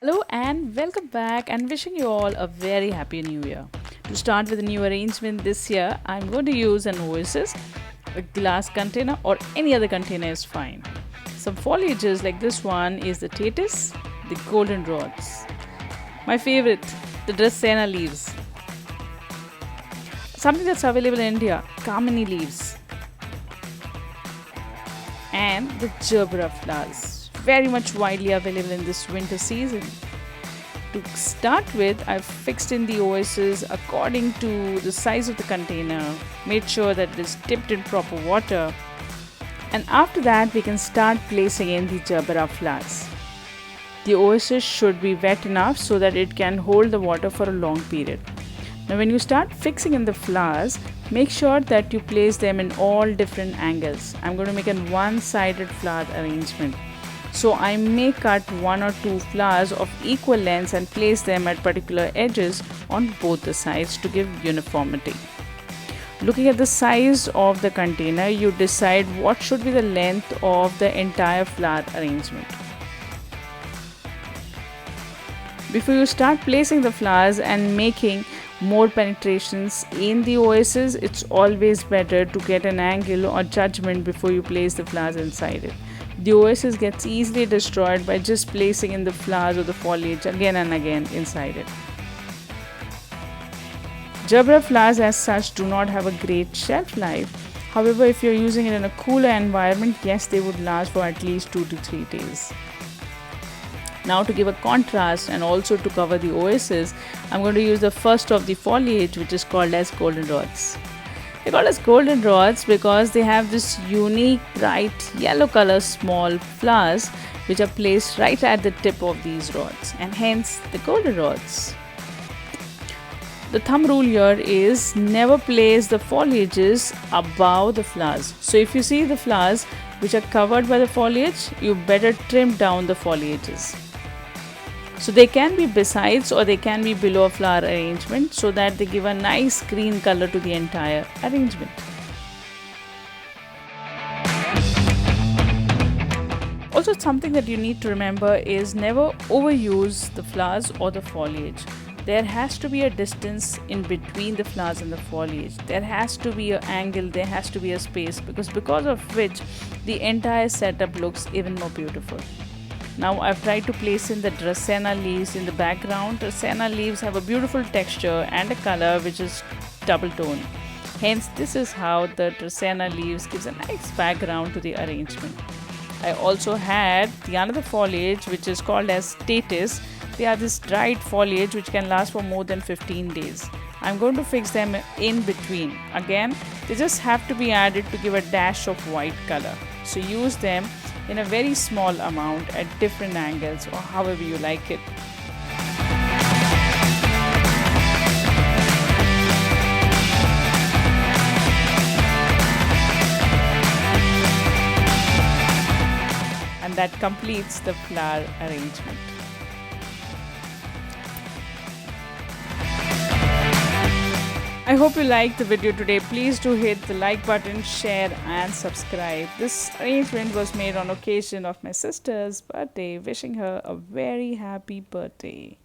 Hello and welcome back, and wishing you all a very happy new year. To start with a new arrangement this year, I'm going to use an Oasis, a glass container, or any other container is fine. Some foliages like this one is the Tetis, the golden rods. My favorite, the Drachena leaves. Something that's available in India, Kamini leaves, and the Gerbera flowers, very much widely available in this winter season. To start with, I've fixed in the Oasis according to the size of the container, made sure that it is dipped in proper water, and after that we can start placing in the Gerbera flowers. The Oasis should be wet enough so that it can hold the water for a long period. Now when you start fixing in the flowers, make sure that you place them in all different angles. I'm going to make a one-sided flower arrangement. So I may cut one or two flowers of equal lengths and place them at particular edges on both the sides to give uniformity. Looking at the size of the container, you decide what should be the length of the entire flower arrangement. Before you start placing the flowers and making more penetrations in the Oasis, it's always better to get an angle or judgment before you place the flowers inside it. The Oasis gets easily destroyed by just placing in the flowers or the foliage again and again inside it. Gerbera flowers as such do not have a great shelf life. However, if you're using it in a cooler environment, yes, they would last for at least 2 to 3 days. Now to give a contrast and also to cover the Oasis, I'm going to use the first of the foliage, which is called as golden rods. They're called as golden rods because they have this unique bright yellow color small flowers which are placed right at the tip of these rods, and hence the golden rods. The thumb rule here is never place the foliages above the flowers. So if you see the flowers which are covered by the foliage, you better trim down the foliages. So they can be besides or they can be below a flower arrangement so that they give a nice green color to the entire arrangement. Also, something that you need to remember is never overuse the flowers or the foliage. There has to be a distance in between the flowers and the foliage. There has to be an angle, there has to be a space because of which the entire setup looks even more beautiful. Now I've tried to place in the Drachena leaves in the background. Drachena leaves have a beautiful texture and a color which is double tone. Hence this is how the Drachena leaves gives a nice background to the arrangement. I also had the another foliage which is called as Tetis. They are this dried foliage which can last for more than 15 days. I'm going to fix them in between. Again, they just have to be added to give a dash of white color. So use them in a very small amount at different angles or however you like it. And that completes the flower arrangement. I hope you liked the video today. Please do hit the like button, share and subscribe. This arrangement was made on occasion of my sister's birthday. Wishing her a very happy birthday.